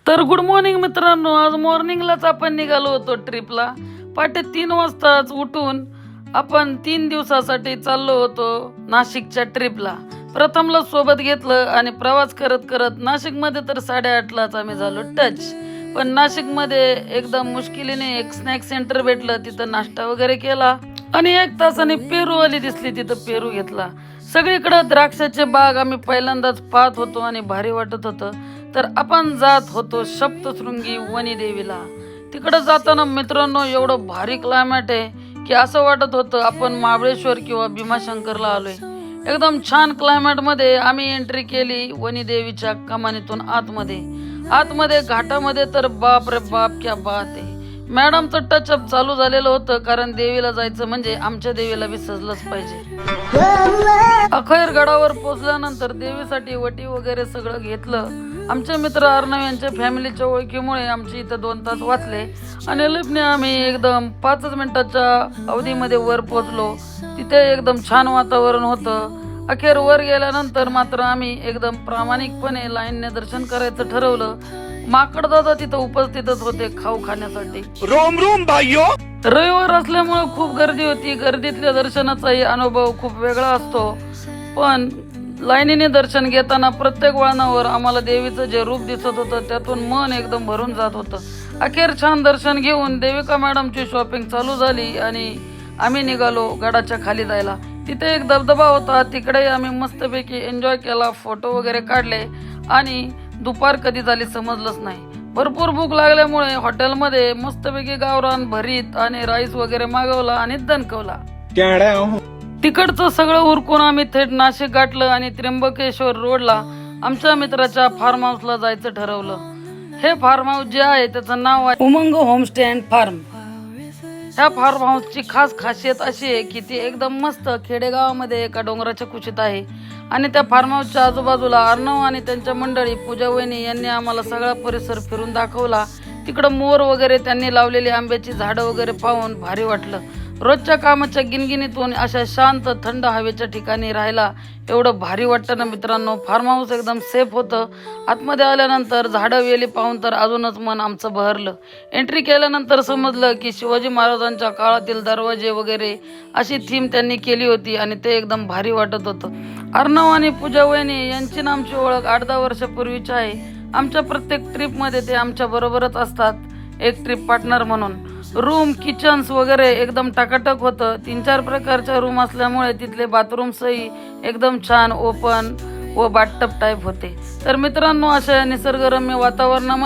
तर good morning मित्रांनो, आज मॉर्निंगलाच आपण निघालो होतो ट्रिपला. पहाटे 3 वाजताच उठून आपण 3 दिवसासाठी चाललो होतो नाशिकच्या ट्रिपला. प्रथमला सोबत घेतलं आणि प्रवास करत करत नाशिकमध्ये तर 8:30लाच आम्ही झालो टच. पण नाशिकमध्ये एकदम मुश्किलीने एक स्नॅक सेंटर भेटलं, तिथं नाश्ता वगैरे केला आणि 1 तासाने पेरूवाली दिसली, तिथं पेरू घेतला. सगळीकडे द्राक्षाचे बाग आम्ही पहिल्यांदाच पाहत होतो आणि भारी वाटत होतं. तर आपण जात होतो सप्तशृंगी वनी देवीला. तिकडे जाताना मित्रांनो एवढं भारी क्लायमेट आहे की असं वाटत होतं आपण महाबळेश्वर किंवा भीमाशंकरला आलोय. एकदम छान क्लायमेट मध्ये आम्ही एंट्री केली वनी देवीच्या कमानीतून आतमध्ये घाटामध्ये. तर बाप रे बाप क्या बात आहे. मॅडमचं टचअप चालू झालेलं होतं, कारण देवीला जायचं म्हणजे आमच्या देवीला बी सजलंच पाहिजे. अखेर गडावर पोहोचल्यानंतर देवीसाठी वटी वगैरे सगळं घेतलं. आमचे मित्र अर्णव यांच्या फॅमिलीच्या ओळखीमुळे आमची इथं 2 तास वाचले आणि लिफ्टने आम्ही एकदम 5 मिनिटाच्या अवधीमध्ये वर पोहोचलो. तिथे एकदम छान वातावरण होतं. अखेर वर गेल्यानंतर मात्र आम्ही एकदम प्रामाणिकपणे लाईनने दर्शन करायचं ठरवलं. माकड दादा तिथं उपस्थितच होते खाऊ खाण्यासाठी. रोम रोम भाइयों. रविवार असल्यामुळे खूप गर्दी होती. गर्दीतल्या दर्शनाचाही अनुभव खूप वेगळा असतो. पण लाईनीने दर्शन घेताना प्रत्येक वळणावर आम्हाला देवीचं जे रूप दिसत होतं त्यातून मन एकदम भरून जात होतं. अखेर छान दर्शन घेऊन देविका मॅडमची शॉपिंग चालू झाली आणि आम्ही निघालो गडाच्या खाली जायला. तिथे एक धबधबा होता, तिकडे आम्ही मस्तपैकी एन्जॉय केला, फोटो वगैरे काढले आणि दुपार कधी झाली समजलंच नाही. भरपूर भूक लागल्यामुळे हॉटेलमध्ये मस्तपैकी गावरान भरीत आणि राईस वगैरे मागवला आणि दणकवला. तिकडचं सगळं उरकून आम्ही थेट नाशिक गाठलं आणि त्र्यंबकेश्वर रोडला आमच्या मित्राच्या फार्म हाऊसला जायचं ठरवलं. हे फार्म हाऊस जे आहे त्याचं नाव आहे उमंग होमस्टे अँड फार्म. ह्या फार्म हाऊसची खास खासियत अशी आहे की ती एकदम मस्त खेडेगावामध्ये एका डोंगराच्या कुशीत आहे आणि त्या फार्म हाऊसच्या आजूबाजूला अर्णव आणि त्यांच्या मंडळी पूजा वहिनी यांनी आम्हाला सगळा परिसर फिरून दाखवला. तिकडं मोर वगैरे त्यांनी लावलेली आंब्याची झाडं वगैरे पाहून भारी वाटलं. रोजच्या कामाच्या गिनगिनीतून अशा शांत थंड हवेच्या ठिकाणी राहायला एवढं भारी वाटतं ना मित्रांनो. फार्म हाऊस एकदम सेफ होतं. आतमध्ये आल्यानंतर झाडं वेली पाहून तर अजूनच मन आमचं बहरलं. एंट्री केल्यानंतर समजलं की शिवाजी महाराजांच्या काळातील दरवाजे वगैरे अशी थीम त्यांनी केली होती आणि ते एकदम भारी वाटत होतं. अर्णव आणि पूजा वहिनी यांची ना आमची ओळख 8-10 वर्षापूर्वीची आहे. आमच्या प्रत्येक ट्रिपमध्ये ते आमच्या बरोबरच असतात, एक ट्रिप पार्टनर म्हणून. रूम किचन्स वगैरे एकदम टकाटक होतं. 3-4 प्रकारच्या रूम असल्यामुळे तिथले बाथरूम्सही एकदम छान ओपन व बाथटब टाईप होते. तर मित्रांनो, अशा निसर्गरम्य वातावरणामध्ये